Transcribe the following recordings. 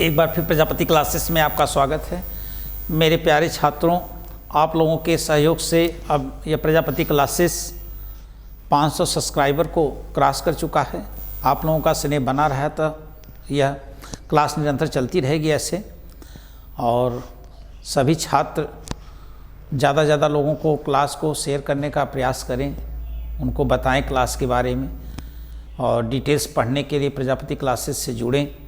एक बार फिर प्रजापति क्लासेस में आपका स्वागत है। मेरे प्यारे छात्रों, आप लोगों के सहयोग से अब यह प्रजापति क्लासेस 500 सब्सक्राइबर को क्रॉस कर चुका है। आप लोगों का स्नेह बना रहा तो यह क्लास निरंतर चलती रहेगी ऐसे, और सभी छात्र ज़्यादा से ज़्यादा लोगों को क्लास को शेयर करने का प्रयास करें, उनको बताएं क्लास के बारे में, और डिटेल्स पढ़ने के लिए प्रजापति क्लासेस से जुड़ें।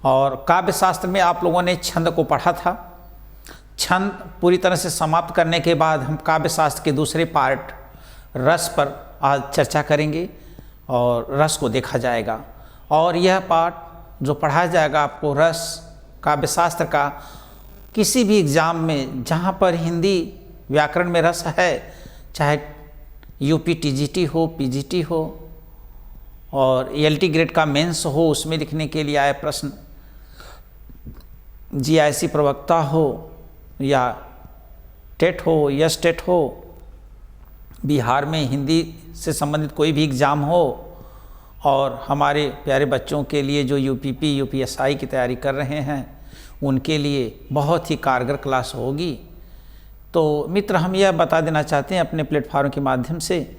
और काव्य शास्त्र में आप लोगों ने छंद को पढ़ा था। छंद पूरी तरह से समाप्त करने के बाद हम काव्य शास्त्र के दूसरे पार्ट रस पर आज चर्चा करेंगे और रस को देखा जाएगा। और यह पार्ट जो पढ़ाया जाएगा आपको रस काव्य शास्त्र का, किसी भी एग्ज़ाम में जहाँ पर हिंदी व्याकरण में रस है, चाहे यूपी टीजीटी हो, पीजीटी हो और एलटी ग्रेड का मेंस हो, उसमें लिखने के लिए आए प्रश्न, जीआईसी प्रवक्ता हो या टेट हो, यस टेट हो, बिहार में हिंदी से संबंधित कोई भी एग्ज़ाम हो, और हमारे प्यारे बच्चों के लिए जो यूपीपी यूपीएसआई की तैयारी कर रहे हैं उनके लिए बहुत ही कारगर क्लास होगी। तो मित्र, हम यह बता देना चाहते हैं अपने प्लेटफॉर्म के माध्यम से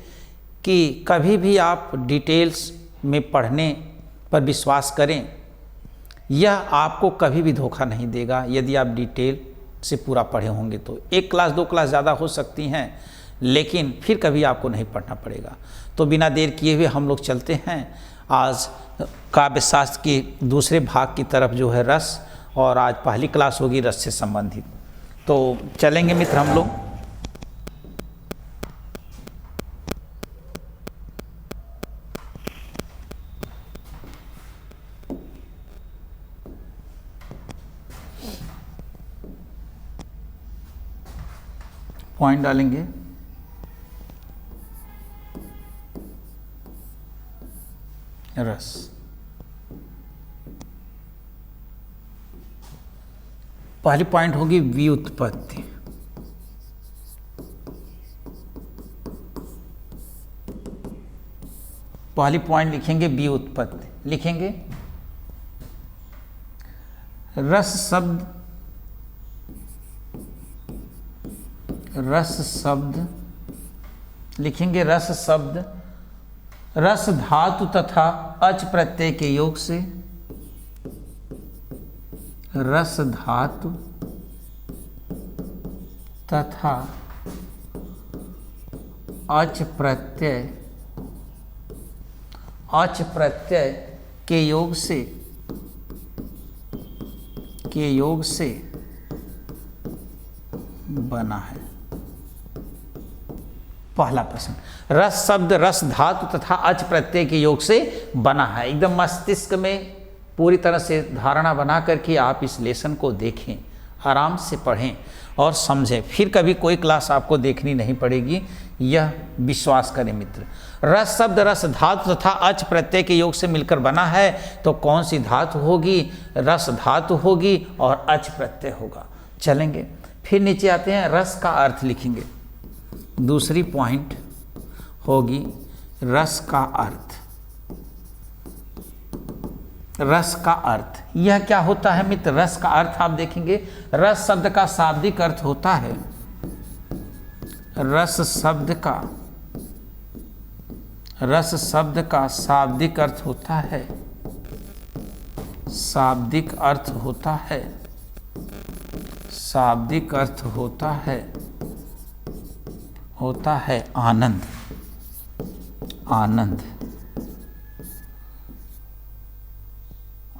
कि कभी भी आप डिटेल्स में पढ़ने पर विश्वास करें, यह आपको कभी भी धोखा नहीं देगा। यदि आप डिटेल से पूरा पढ़े होंगे तो एक क्लास दो क्लास ज़्यादा हो सकती हैं, लेकिन फिर कभी आपको नहीं पढ़ना पड़ेगा। तो बिना देर किए हुए हम लोग चलते हैं आज काव्य शास्त्र के दूसरे भाग की तरफ, जो है रस, और आज पहली क्लास होगी रस से संबंधित। तो चलेंगे मित्र हम लोग। पॉइंट डालेंगे। रस, पहली पॉइंट होगी व्युत्पत्ति। पहली पॉइंट लिखेंगे व्युत्पत्ति। लिखेंगे रस शब्द, रस शब्द लिखेंगे रस शब्द रस धातु तथा अच प्रत्यय के योग से, रस धातु तथा अच प्रत्यय के योग से बना है। पहला प्रश्न, रस शब्द रस धातु तथा अच प्रत्यय के योग से बना है। एकदम मस्तिष्क में पूरी तरह से धारणा बना करके आप इस लेसन को देखें, आराम से पढ़ें और समझें। फिर कभी कोई क्लास आपको देखनी नहीं पड़ेगी, यह विश्वास करें मित्र। रस शब्द रस धातु तथा अच प्रत्यय के योग से मिलकर बना है, तो कौन सी धातु होगी? रस धातु होगी और अच प्रत्यय होगा। चलेंगे फिर नीचे आते हैं, रस का अर्थ लिखेंगे। दूसरी पॉइंट होगी रस का अर्थ। रस का अर्थ यह क्या होता है मित्र? रस का अर्थ आप देखेंगे, रस शब्द का शाब्दिक अर्थ होता है, रस शब्द का शाब्दिक अर्थ होता है, शाब्दिक अर्थ होता है, शाब्दिक अर्थ होता है आनंद। आनंद,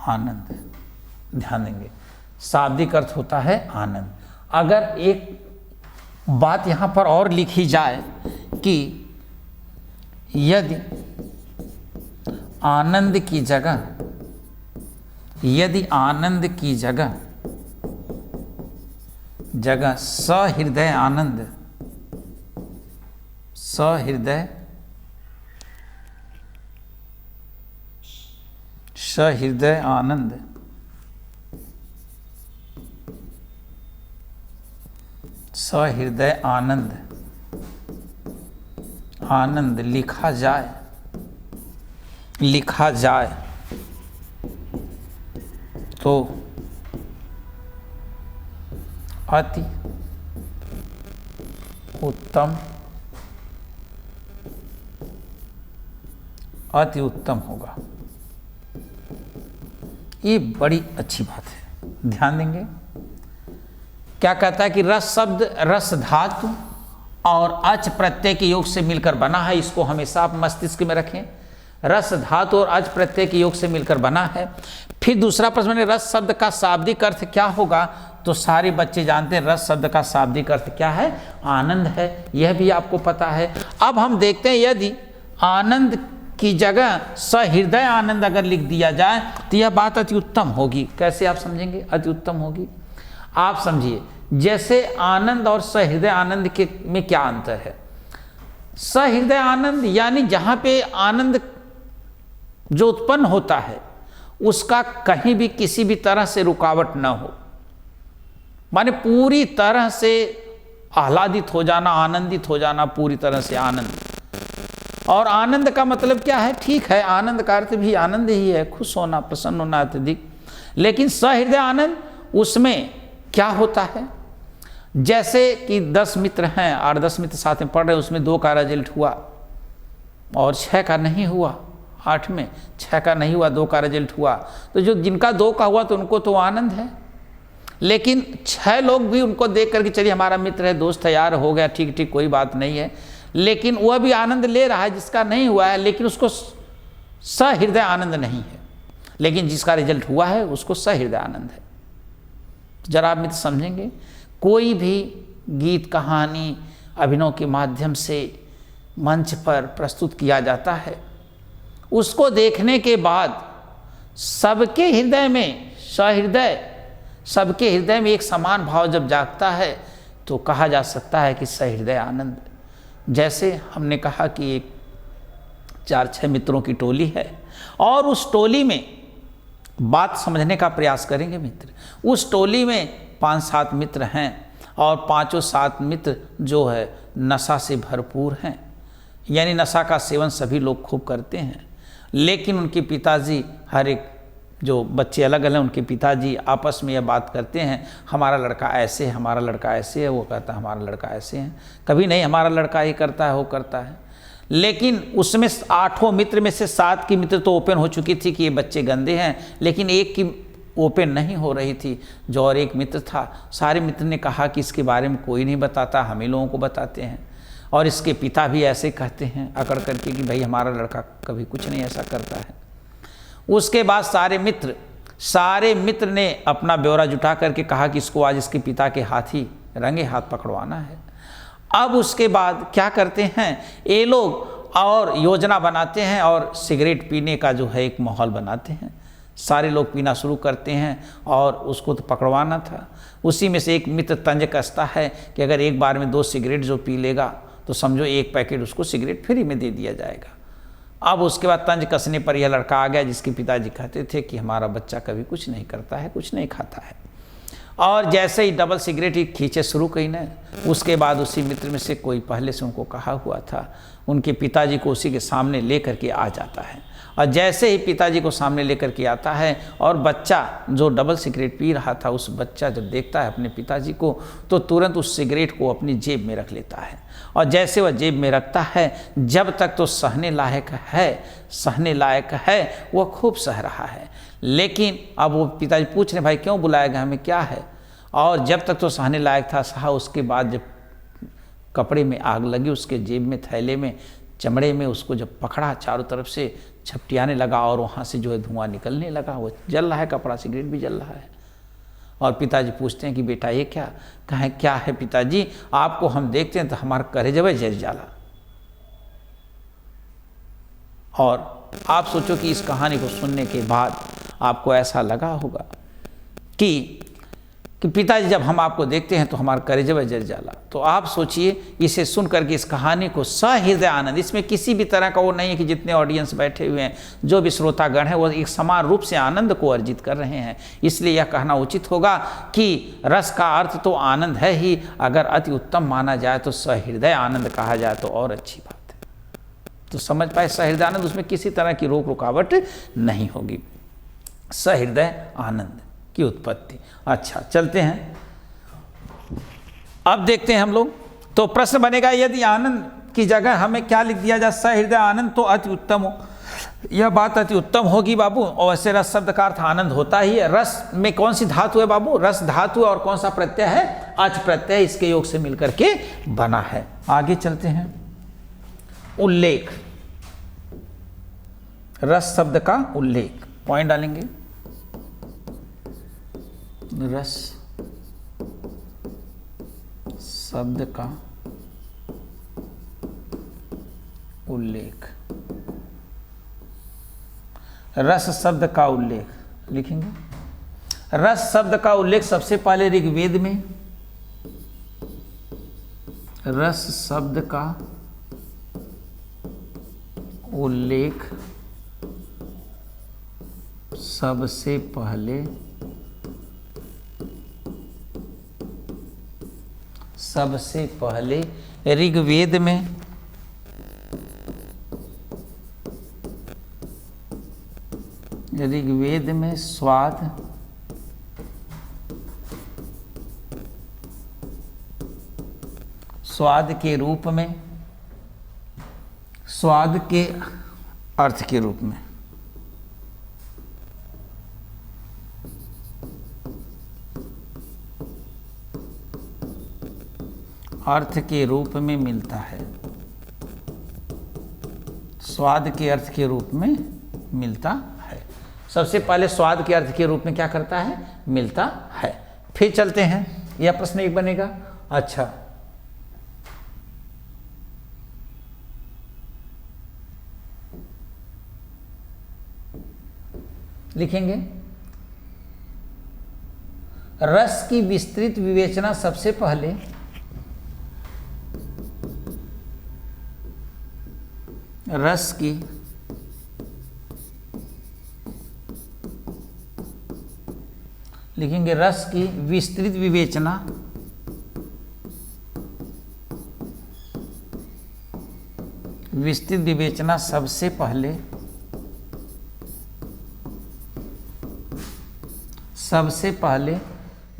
आनंद, ध्यान देंगे, शाब्दिक अर्थ होता है आनंद। अगर एक बात यहाँ पर और लिखी जाए कि यदि आनंद की जगह सहृदय आनंद, सहृदय आनंद, सहृदय आनंद, आनंद लिखा जाए तो अति उत्तम, अति उत्तम होगा। ये बड़ी अच्छी बात है, ध्यान देंगे। क्या कहता है कि रस शब्द रस धातु और अच प्रत्यय के योग से मिलकर बना है। इसको हमेशा आप मस्तिष्क में रखें। रस धातु और अच प्रत्यय के योग से मिलकर बना है। फिर दूसरा प्रश्न मैंने रस शब्द का शाब्दिक अर्थ क्या होगा, तो सारे बच्चे जानते हैं रस शब्द का शाब्दिक अर्थ क्या है, आनंद है। यह भी आपको पता है। अब हम देखते हैं यदि आनंद की जगह सहृदय आनंद अगर लिख दिया जाए तो यह बात अति उत्तम होगी। कैसे आप समझेंगे अति उत्तम होगी? आप समझिए, जैसे आनंद और सहृदय आनंद के में क्या अंतर है। सहृदय आनंद यानी जहाँ पे आनंद जो उत्पन्न होता है उसका कहीं भी किसी भी तरह से रुकावट न हो, माने पूरी तरह से आह्लादित हो जाना, आनंदित हो जाना, पूरी तरह से आनंद। और आनंद का मतलब क्या है? ठीक है, आनंद का अर्थ भी आनंद ही है, खुश होना, प्रसन्न होना अत्यधिक। लेकिन सहृदय आनंद उसमें क्या होता है, जैसे कि 10 मित्र हैं, 8-10 मित्र साथ में पढ़ रहे हैं, उसमें 2 का रिजल्ट हुआ और 6 का नहीं हुआ, 8 में 6 का नहीं हुआ, 2 का रिजल्ट हुआ, तो जो जिनका 2 का हुआ तो उनको तो आनंद है। लेकिन 6 लोग भी उनको देख करके चलिए हमारा मित्र है, दोस्त है, यार हो गया, ठीक ठीक कोई बात नहीं है, लेकिन वह भी आनंद ले रहा है जिसका नहीं हुआ है, लेकिन उसको सहृदय आनंद नहीं है। लेकिन जिसका रिजल्ट हुआ है उसको सहृदय आनंद है। जरा आप मित्र समझेंगे, कोई भी गीत, कहानी, अभिनय के माध्यम से मंच पर प्रस्तुत किया जाता है, उसको देखने के बाद सबके हृदय में सहृदय, सबके हृदय में एक समान भाव जब जागता है तो कहा जा सकता है कि सहृदय आनंद। जैसे हमने कहा कि एक 4-6 मित्रों की टोली है और उस टोली में बात समझने का प्रयास करेंगे मित्र। उस टोली में 5-7 मित्र हैं और 5-7 मित्र जो है नशा से भरपूर हैं, यानी नशा का सेवन सभी लोग खूब करते हैं। लेकिन उनके पिताजी, हर एक जो बच्चे अलग अलग, उनके पिताजी आपस में यह बात करते हैं, हमारा लड़का ऐसे है, हमारा लड़का ऐसे है, वो कहता है हमारा लड़का ऐसे है, कभी नहीं हमारा लड़का ये करता है, वो करता है। लेकिन उसमें 8 मित्र में से 7 की मित्र तो ओपन हो चुकी थी कि ये बच्चे गंदे हैं, लेकिन एक की ओपन नहीं हो रही थी, जो और एक मित्र था। सारे मित्र ने कहा कि इसके बारे में कोई नहीं बताता, हम ही लोगों को बताते हैं। और इसके पिता भी ऐसे कहते हैं अकड़ करके कि भाई हमारा लड़का कभी कुछ नहीं ऐसा करता है। उसके बाद सारे मित्र ने अपना ब्यौरा जुटा करके कहा कि इसको आज इसके पिता के हाथ ही रंगे हाथ पकड़वाना है। अब उसके बाद क्या करते हैं ये लोग, और योजना बनाते हैं और सिगरेट पीने का जो है एक माहौल बनाते हैं। सारे लोग पीना शुरू करते हैं और उसको तो पकड़वाना था। उसी में से एक मित्र तंज कसता है कि अगर एक बार में 2 सिगरेट जो पी लेगा तो समझो 1 पैकेट उसको सिगरेट फ्री में दे दिया जाएगा। अब उसके बाद तंज कसने पर यह लड़का आ गया जिसके पिताजी कहते थे कि हमारा बच्चा कभी कुछ नहीं करता है, कुछ नहीं खाता है। और जैसे ही डबल सिगरेट ही खींचे शुरू कहीं ना, उसके बाद उसी मित्र में से कोई पहले से उनको कहा हुआ था, उनके पिताजी को उसी के सामने ले करके आ जाता है। और जैसे ही पिताजी को सामने लेकर के आता है और बच्चा जो डबल सिगरेट पी रहा था, उस बच्चा जब देखता है अपने पिताजी को तो तुरंत उस सिगरेट को अपनी जेब में रख लेता है। और जैसे वह जेब में रखता है, जब तक तो सहने लायक है वह खूब सह रहा है। लेकिन अब वो पिताजी पूछ रहे भाई क्यों बुलाया गया, हमें क्या है? और जब तक तो सहने लायक था सहा, उसके बाद जब कपड़े में आग लगी, उसके जेब में, थैले में, चमड़े में, उसको जब पकड़ा चारों तरफ से छपटियाने लगा और वहाँ से जो है धुआं निकलने लगा, वो जल रहा है कपड़ा, सिगरेट भी जल रहा है। और पिताजी पूछते हैं कि बेटा ये क्या? कहें क्या है पिताजी, आपको हम देखते हैं तो हमारा कलेजा जल जाला। और आप सोचो कि इस कहानी को सुनने के बाद आपको ऐसा लगा होगा कि पिताजी जब हम आपको देखते हैं तो हमारा कलेजा जल जाला। तो आप सोचिए, इसे सुन करके इस कहानी को सहृदय आनंद, इसमें किसी भी तरह का वो नहीं है कि जितने ऑडियंस बैठे हुए हैं, जो भी श्रोतागण हैं, वो एक समान रूप से आनंद को अर्जित कर रहे हैं। इसलिए यह कहना उचित होगा कि रस का अर्थ तो आनंद है ही, अगर अति उत्तम माना जाए तो सहृदय आनंद कहा जाए तो और अच्छी बात है। तो समझ पाए, सहृदय आनंद, उसमें किसी तरह की रोक रुकावट नहीं होगी। सहृदय आनंद की उत्पत्ति। अच्छा, चलते हैं, अब देखते हैं हम लोग। तो प्रश्न बनेगा, यदि आनंद की जगह हमें क्या लिख दिया जाए, सहृदय आनंद तो अति उत्तम हो। यह बात अति उत्तम होगी बाबू। और वैसे रस शब्द का अर्थ आनंद होता ही है। रस में कौन सी धातु है बाबू? रस धातु है। और कौन सा प्रत्यय है? अच प्रत्यय, इसके योग से मिलकर के बना है। आगे चलते हैं। उल्लेख, रस शब्द का उल्लेख, पॉइंट डालेंगे। रस शब्द का उल्लेख, रस शब्द का उल्लेख लिखेंगे। रस शब्द का उल्लेख सबसे पहले ऋग्वेद में, रस शब्द का उल्लेख सबसे पहले ऋग्वेद में, ऋग्वेद में स्वाद के रूप में, स्वाद के अर्थ के रूप में, अर्थ के रूप में मिलता है। स्वाद के अर्थ के रूप में मिलता है। सबसे पहले स्वाद के अर्थ के रूप में क्या करता है? मिलता है। फिर चलते हैं, यह प्रश्न एक बनेगा। अच्छा, लिखेंगे, रस की विस्तृत विवेचना सबसे पहले रस की लिखेंगे, रस की विस्तृत विवेचना सबसे पहले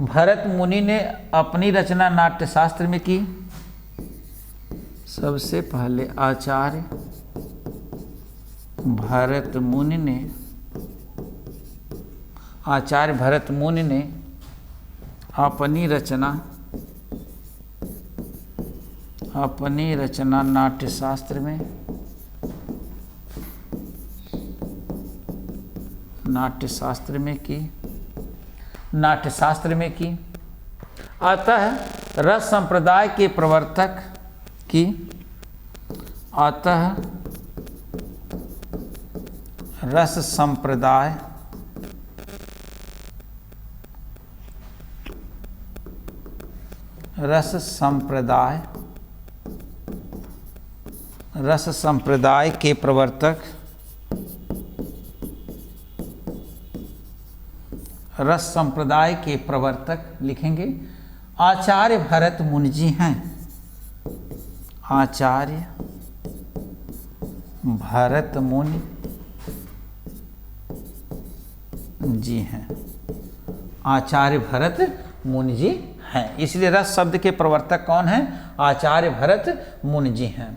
भरत मुनि ने अपनी रचना नाट्यशास्त्र में की। सबसे पहले आचार्य भरत मुनि ने अपनी रचना नाट्यशास्त्र में की। अतः रस संप्रदाय के प्रवर्तक की, रस संप्रदाय के प्रवर्तक, रस संप्रदाय के प्रवर्तक लिखेंगे, आचार्य भरत मुनि जी हैं। आचार्य भरत मुनि जी हैं। आचार्य भरत मुनि जी हैं। इसलिए रस शब्द के प्रवर्तक कौन हैं? आचार्य भरत मुनि जी हैं।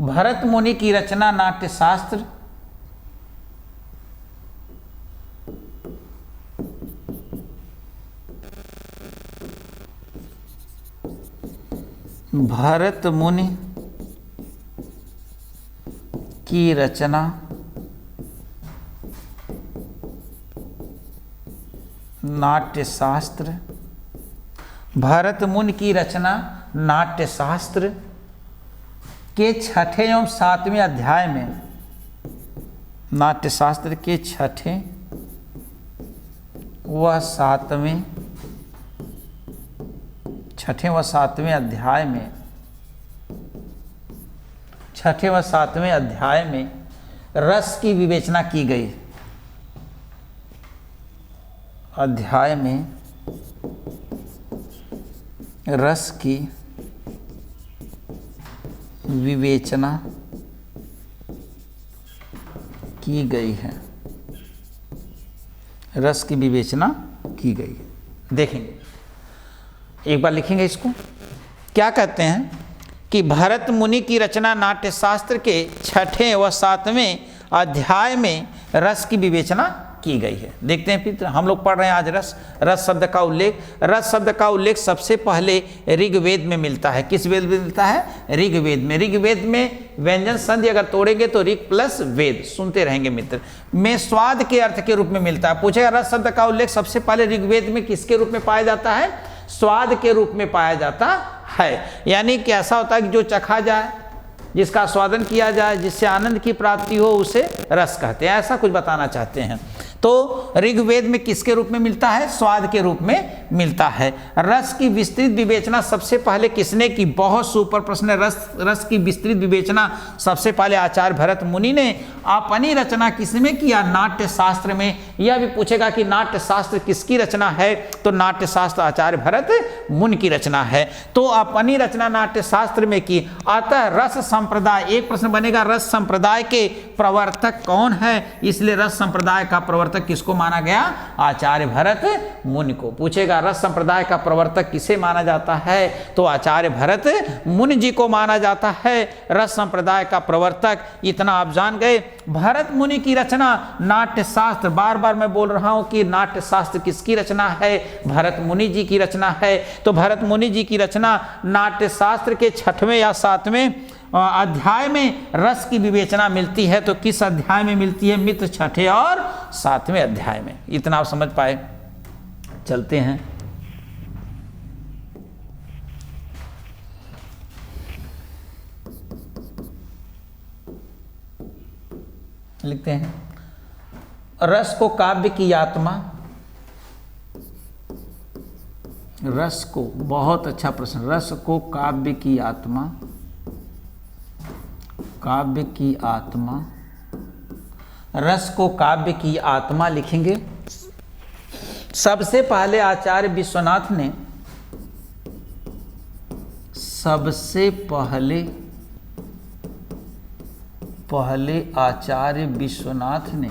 भरत मुनि की रचना नाट्यशास्त्र भरत मुनि की रचना नाट्यशास्त्र, भरत मुनि की रचना नाट्यशास्त्र के छठे एवं सातवें अध्याय में, नाट्यशास्त्र के छठे व सातवें अध्याय में रस की विवेचना की गई। अध्याय में रस की विवेचना की गई है, रस की विवेचना की गई है। देखेंगे, एक बार लिखेंगे इसको। क्या कहते हैं कि भरत मुनि की रचना नाट्यशास्त्र के 6वें व 7वें अध्याय में रस की विवेचना की गई है। देखते हैं फिर, हम लोग पढ़ रहे हैं आज रस शब्द का उल्लेख। रस शब्द का उल्लेख सबसे पहले ऋग्वेद में मिलता है। किस वेद में मिलता है? ऋग्वेद में। ऋग्वेद में व्यंजन संधि अगर तोड़ेंगे तो ऋग प्लस वेद, सुनते रहेंगे मित्र, में स्वाद के अर्थ के रूप में मिलता है। पूछेगा रस शब्द का उल्लेख सबसे पहले ऋग्वेद में किसके रूप में पाया जाता है? स्वाद के रूप में पाया जाता है। यानी कि ऐसा होता है कि जो चखा जाए, जिसका स्वादन किया जाए, जिससे आनंद की प्राप्ति हो, उसे रस कहते हैं। ऐसा कुछ बताना चाहते हैं। तो ऋग्वेद में किसके रूप में मिलता है? स्वाद के रूप में मिलता है। रस की विस्तृत विवेचना सबसे पहले किसने की? बहुत सुपर प्रश्न है। रस की विस्तृत विवेचना सबसे पहले आचार्य भरत मुनि ने अपनी रचना किसमें किया? नाट्य शास्त्र में। यह भी पूछेगा कि नाट्य शास्त्र किसकी रचना है? तो नाट्य शास्त्र आचार्य भरत मुनि की रचना है। तो अपनी रचना नाट्य शास्त्र में की। अतः रस संप्रदाय, एक प्रश्न बनेगा, रस संप्रदाय के प्रवर्तक कौन है? इसलिए रस संप्रदाय का प्रवर्तक किसको माना गया? आचार्य भरत मुनि को। पूछेगा रस संप्रदाय का प्रवर्तक किसे माना जाता है? तो आचार्य भरत मुनि जी को माना जाता है रस संप्रदाय का प्रवर्तक। इतना आप जान गए। भरत मुनि की रचना नाट्य शास्त्र, बार बार मैं बोल रहा हूं कि नाट्य शास्त्र किसकी रचना है? भरत मुनि जी की रचना है। तो भरत मुनि जी की रचना नाट्य शास्त्र के 6वें या 7वें अध्याय में रस की विवेचना मिलती है। तो किस अध्याय में मिलती है मित्र? 6ठे और 7वें अध्याय में। इतना आप समझ पाए। चलते हैं, लिखते हैं, रस को काव्य की आत्मा। रस को, बहुत अच्छा प्रश्न, रस को काव्य की आत्मा, काव्य की आत्मा, रस को काव्य की आत्मा लिखेंगे। सबसे पहले आचार्य विश्वनाथ ने, सबसे पहले आचार्य विश्वनाथ ने,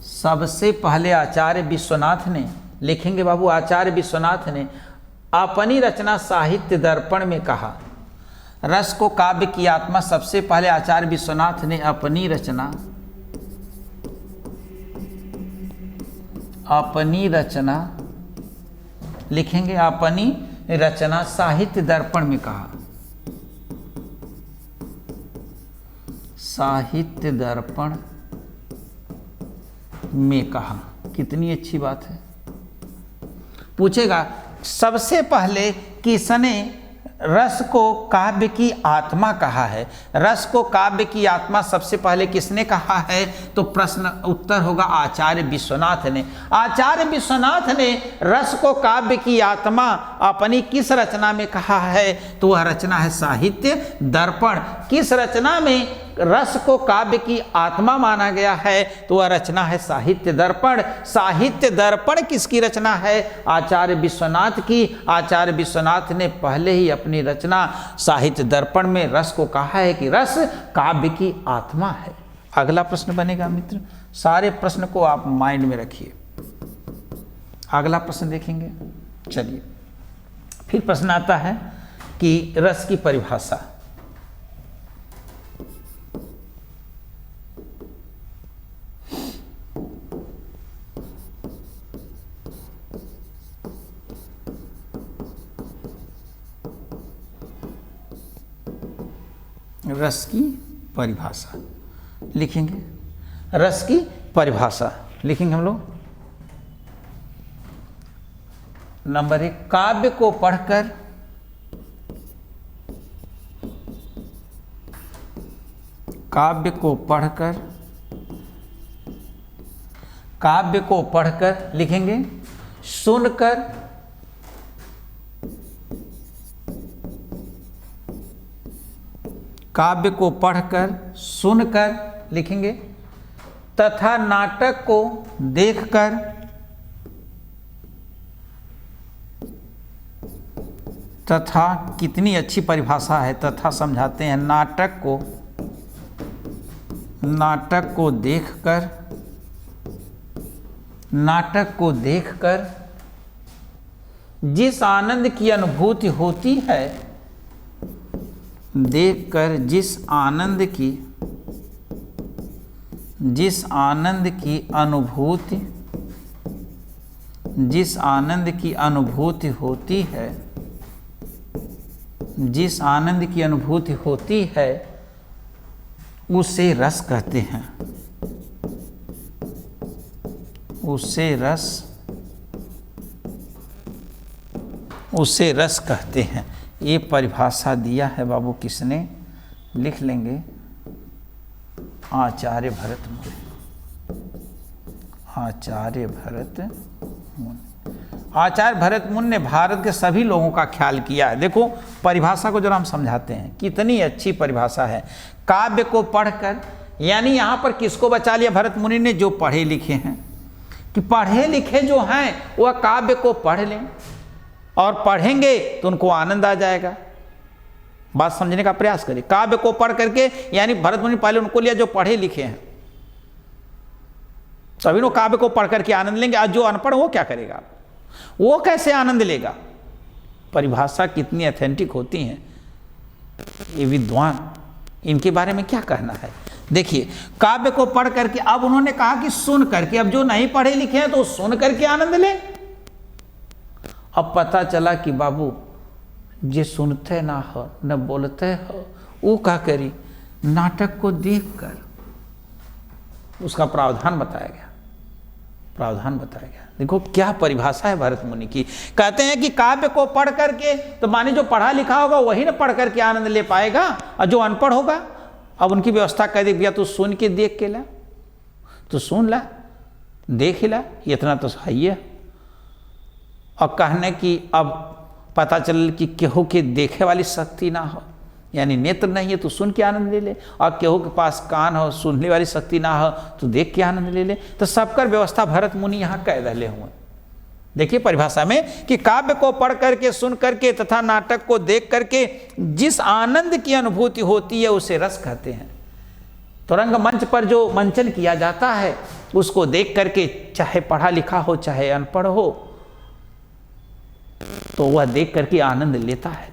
सबसे पहले आचार्य विश्वनाथ ने, लिखेंगे बाबू, आचार्य विश्वनाथ ने अपनी रचना साहित्य दर्पण में कहा। रस को काव्य की आत्मा सबसे पहले आचार्य विश्वनाथ ने अपनी रचना लिखेंगे, अपनी रचना साहित्य दर्पण में कहा। साहित्य दर्पण में कहा। कितनी अच्छी बात है। पूछेगा सबसे पहले किसने रस को काव्य की आत्मा कहा है? रस को काव्य की आत्मा सबसे पहले किसने कहा है? तो प्रश्न उत्तर होगा आचार्य विश्वनाथ ने। आचार्य विश्वनाथ ने रस को काव्य की आत्मा अपनी किस रचना में कहा है? तो वह रचना है साहित्य दर्पण। किस रचना में रस को काव्य की आत्मा माना गया है? तो वह रचना है साहित्य दर्पण। साहित्य दर्पण किसकी रचना है? आचार्य विश्वनाथ की। आचार्य विश्वनाथ ने पहले ही अपनी रचना साहित्य दर्पण में रस को कहा है कि रस काव्य की आत्मा है। अगला प्रश्न बनेगा मित्र, सारे प्रश्न को आप माइंड में रखिए। अगला प्रश्न देखेंगे। चलिए, फिर प्रश्न आता है कि रस की परिभाषा। रस की परिभाषा लिखेंगे। रस की परिभाषा लिखेंगे हम लोग। नंबर 1, काव्य को पढ़कर लिखेंगे, सुनकर काव्य को पढ़कर, सुनकर लिखेंगे, तथा नाटक को देखकर, तथा कितनी अच्छी परिभाषा है, तथा समझाते हैं, नाटक को नाटक को देखकर जिस आनंद की अनुभूति होती है, देखकर जिस आनंद की अनुभूति होती है उसे रस कहते हैं। उसे रस कहते हैं। ये परिभाषा दिया है बाबू किसने, लिख लेंगे, आचार्य भरत मुनि ने भारत के सभी लोगों का ख्याल किया है। देखो परिभाषा को जरा हम समझाते हैं, कितनी अच्छी परिभाषा है। काव्य को पढ़कर, यानी यहाँ पर किसको बचा लिया भरत मुनि ने, जो पढ़े लिखे हैं, कि पढ़े लिखे जो हैं वह काव्य को पढ़ लें, और पढ़ेंगे तो उनको आनंद आ जाएगा। बात समझने का प्रयास करिए। काव्य को पढ़ करके, यानी भरत मुनि पहले उनको लिया जो पढ़े लिखे हैं, तभी लोग काव्य को पढ़ करके आनंद लेंगे। आज जो अनपढ़ वो क्या करेगा, वो कैसे आनंद लेगा। परिभाषा कितनी ऑथेंटिक होती हैं ये विद्वान, इनके बारे में क्या कहना है। देखिए काव्य को पढ़ करके, अब उन्होंने कहा कि सुन करके, अब जो नहीं पढ़े लिखे हैं तो सुन करके आनंद ले। अब पता चला कि बाबू जे सुनते ना हो न बोलते हो, वो क्या करी, नाटक को देखकर उसका प्रावधान बताया गया। देखो क्या परिभाषा है भरत मुनि की। कहते हैं कि काव्य को पढ़ करके, तो माने जो पढ़ा लिखा होगा वही ना पढ़ करके आनंद ले पाएगा, और जो अनपढ़ होगा, अब उनकी व्यवस्था कर दी भैया तू सुन के देख के ला, तू सुन ला, देख ला, इतना तो सही है। और कहने की अब पता चल कि केहू के देखे वाली शक्ति ना हो, यानी नेत्र नहीं है तो सुन के आनंद ले ले, और केहू के पास कान हो, सुनने वाली शक्ति ना हो तो देख के आनंद ले ले। तो सबकर व्यवस्था भरत मुनि यहाँ कह रहे हुए। देखिए परिभाषा में कि काव्य को पढ़ करके, सुन करके तथा नाटक को देख करके जिस आनंद की अनुभूति होती है उसे रस कहते हैं। तो रंगमंच पर जो मंचन किया जाता है उसको देख करके, चाहे पढ़ा लिखा हो चाहे अनपढ़ हो, तो वह देख करके आनंद लेता है।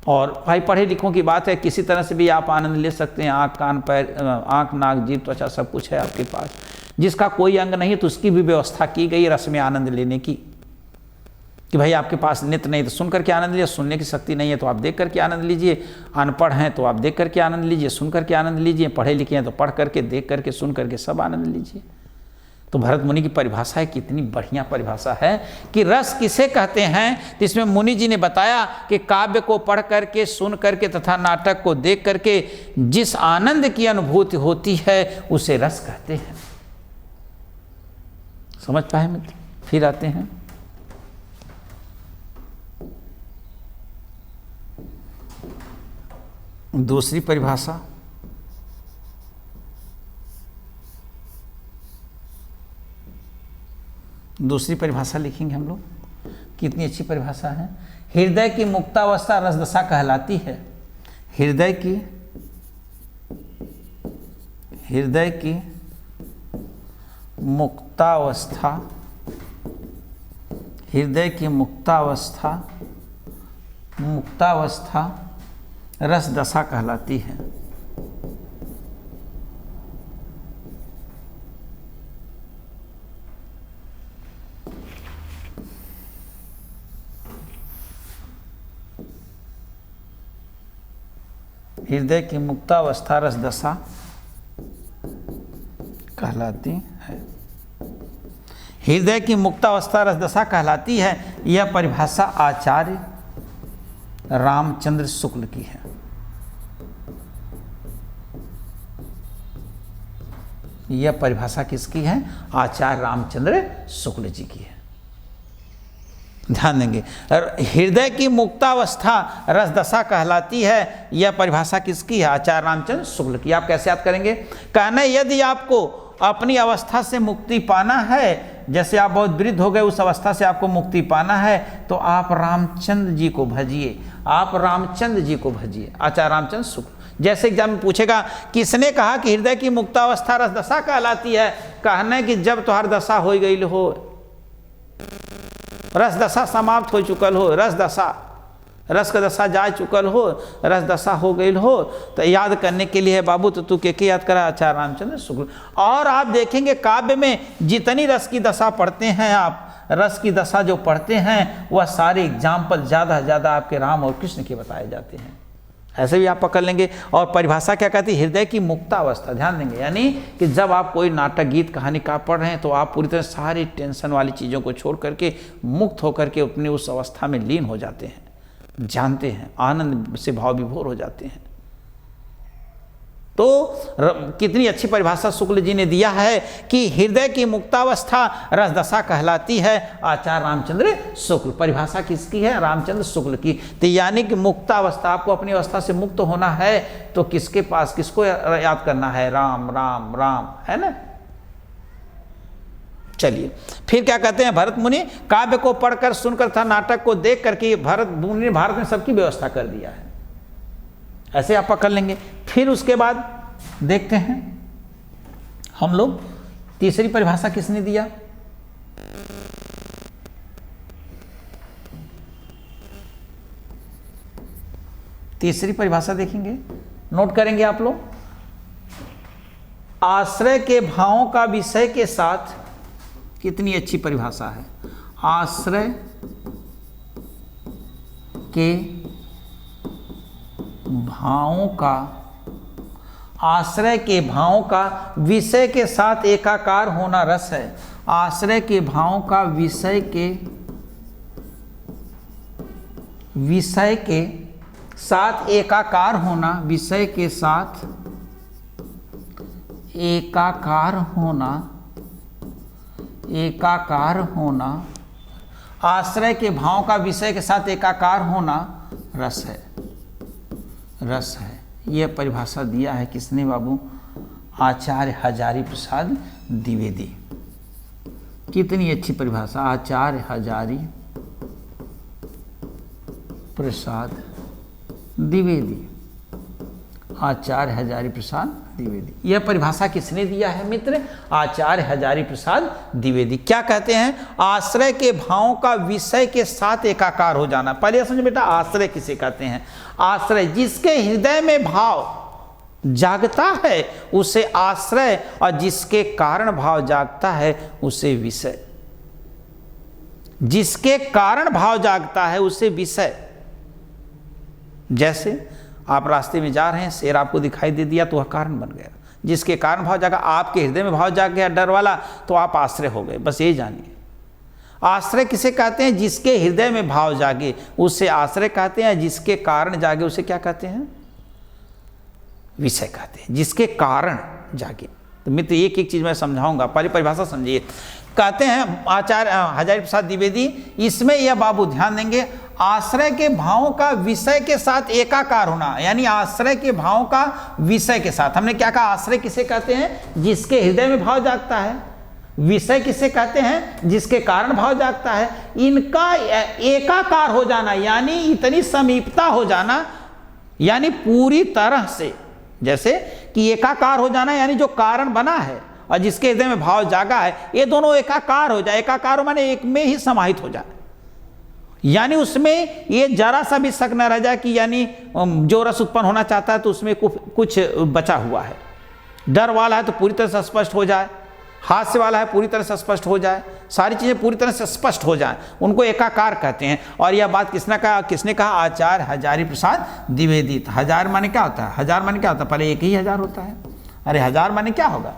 और भाई पढ़े लिखों की बात है, किसी तरह से भी आप आनंद ले सकते हैं। आँख कान पैर, आँख नाक जीभ त्वचा सब कुछ है आपके पास। जिसका कोई अंग नहीं है तो उसकी भी व्यवस्था की गई रस में आनंद लेने की, कि भाई आपके पास नेत्र नहीं तो सुन करके आनंद लीजिए, सुनने की शक्ति नहीं है तो आप देख करके आनंद लीजिए, अनपढ़ हैं तो आप देख करके आनंद लीजिए, सुन करके आनंद लीजिए, पढ़े लिखे हैं तो पढ़ करके, देख करके, सुन करके सब आनंद लीजिए। तो भरत मुनि की परिभाषा है, कितनी बढ़िया परिभाषा है कि रस किसे कहते हैं। तो इसमें मुनि जी ने बताया कि काव्य को पढ़ करके, सुन करके तथा नाटक को देख करके जिस आनंद की अनुभूति होती है उसे रस कहते हैं। समझ पाए मित्र? फिर आते हैं दूसरी परिभाषा। दूसरी परिभाषा लिखेंगे हम लोग, कितनी अच्छी परिभाषा है। हृदय की मुक्तावस्था रसदशा कहलाती है। हृदय की मुक्तावस्था, मुक्तावस्था रसदशा कहलाती है। हृदय की मुक्तावस्था रसदशा कहलाती है। हृदय की मुक्तावस्था रसदशा कहलाती है। यह परिभाषा आचार्य रामचंद्र शुक्ल की है। यह परिभाषा किसकी है? आचार्य रामचंद्र शुक्ल जी की है। ध्यान देंगे, हृदय की मुक्तावस्था रसदशा कहलाती है। यह परिभाषा किसकी है? आचार्य रामचंद्र शुक्ल की। आप कैसे याद करेंगे? कहना यदि आपको अपनी अवस्था से मुक्ति पाना है, जैसे आप बहुत वृद्ध हो गए, उस अवस्था से आपको मुक्ति पाना है, तो आप रामचंद्र जी को भजिए, आप रामचंद्र जी को भजिए। आचार्य रामचंद्र शुक्ल जैसे एग्जाम में पूछेगा किसने कहा कि हृदय की मुक्तावस्था रस दशा कहलाती है, कहना है कि जब तुम्हार दशा हो गई हो, रस दशा समाप्त हो चुकल हो, रस का दशा जा चुकल हो, रस दशा हो गई हो, तो याद करने के लिए है बाबू, तो तू के याद करा, आचार्य रामचंद्र शुक्ल। और आप देखेंगे काव्य में जितनी रस की दशा पढ़ते हैं आप, रस की दशा जो पढ़ते हैं वह सारे एग्जाम्पल ज़्यादा से ज़्यादा आपके राम और कृष्ण के बताए जाते हैं। ऐसे भी आप पकड़ लेंगे। और परिभाषा क्या कहती है? हृदय की मुक्तावस्था, ध्यान देंगे, यानी कि जब आप कोई नाटक गीत कहानी का पढ़ रहे हैं तो आप पूरी तरह सारी टेंशन वाली चीज़ों को छोड़ करके मुक्त होकर के अपनी उस अवस्था में लीन हो जाते हैं, जानते हैं, आनंद से भाव विभोर हो जाते हैं। तो कितनी अच्छी परिभाषा शुक्ल जी ने दिया है कि हृदय की मुक्तावस्था रसदशा कहलाती है। आचार्य रामचंद्र शुक्ल, परिभाषा किसकी है? रामचंद्र शुक्ल की। तो यानी कि मुक्तावस्था, आपको अपनी अवस्था से मुक्त होना है तो किसके पास, किसको याद करना है? राम राम राम, है ना। चलिए फिर क्या कहते हैं भरत मुनि, काव्य को पढ़कर सुनकर था नाटक को देख करके भरत मुनि ने भारत में सबकी व्यवस्था कर दिया है। ऐसे आप पकड़ लेंगे। फिर उसके बाद देखते हैं हम लोग तीसरी परिभाषा किसने दिया? तीसरी परिभाषा देखेंगे, नोट करेंगे आप लोग। आश्रय के भावों का विषय के साथ, कितनी अच्छी परिभाषा है। आश्रय के भावों का, आश्रय के भावों का विषय के साथ एकाकार होना रस है। आश्रय के भावों का विषय के साथ एकाकार होना, विषय के साथ एकाकार होना, आश्रय के भाव का विषय के साथ एकाकार होना रस है, रस है। यह परिभाषा दिया है किसने बाबू? आचार्य हजारी प्रसाद द्विवेदी। कितनी अच्छी परिभाषा, आचार्य हजारी प्रसाद द्विवेदी, आचार्य हजारी प्रसाद द्विवेदी। यह परिभाषा किसने दिया है मित्र? आचार्य हजारी प्रसाद द्विवेदी। क्या कहते हैं? आश्रय के भावों का विषय के साथ एकाकार हो जाना। पहले यह समझो बेटा, आश्रय किसे कहते हैं? आश्रय, जिसके हृदय में भाव जागता है उसे आश्रय, और जिसके कारण भाव जागता है उसे विषय। जिसके कारण भाव जागता है उसे विषय। जैसे आप रास्ते में जा रहे हैं, शेर आपको दिखाई दे दिया तो वह कारण बन गया। जिसके कारण भाव जागा, आपके हृदय में भाव जाग गया डर वाला, तो आप आश्रय हो गए। बस ये जानिए। आश्रय किसे कहते हैं? जिसके हृदय में भाव जागे उसे आश्रय कहते हैं। जिसके कारण जागे उसे क्या कहते हैं? विषय कहते हैं। जिसके कारण जागे। तो मित्र एक एक चीज मैं समझाऊंगा, पहले परिभाषा समझिए। कहते हैं आचार्य हजारी प्रसाद द्विवेदी, इसमें यह बाबू ध्यान देंगे, आश्रय के भावों का विषय के साथ एकाकार होना, यानी आश्रय के भावों का विषय के साथ। हमने क्या कहा? आश्रय किसे कहते हैं? जिसके हृदय में भाव जागता है। विषय किसे कहते हैं? जिसके कारण भाव जागता है। इनका एकाकार हो जाना, यानी इतनी समीपता हो जाना, यानी पूरी तरह से, जैसे कि एकाकार हो जाना, यानी जो कारण बना है और जिसके हृदय में भाव जागा है, ये दोनों एकाकार हो जाए। एकाकार हो माने एक में ही समाहित हो जाए, यानी उसमें ये जरा सा भी शक न रह जाए कि यानी जो रस उत्पन्न होना चाहता है तो उसमें कुछ बचा हुआ है। डर वाला है तो पूरी तरह से स्पष्ट हो जाए, हास्य वाला है पूरी तरह से स्पष्ट हो जाए, सारी चीज़ें पूरी तरह से स्पष्ट हो जाए, उनको एकाकार कहते हैं। और यह बात किसने कहा? आचार्य हजारी प्रसाद द्विवेदी। हजार माने क्या होता है? हजार माने क्या होता है? पहले एक ही हजार होता है। अरे हजार माने क्या होगा?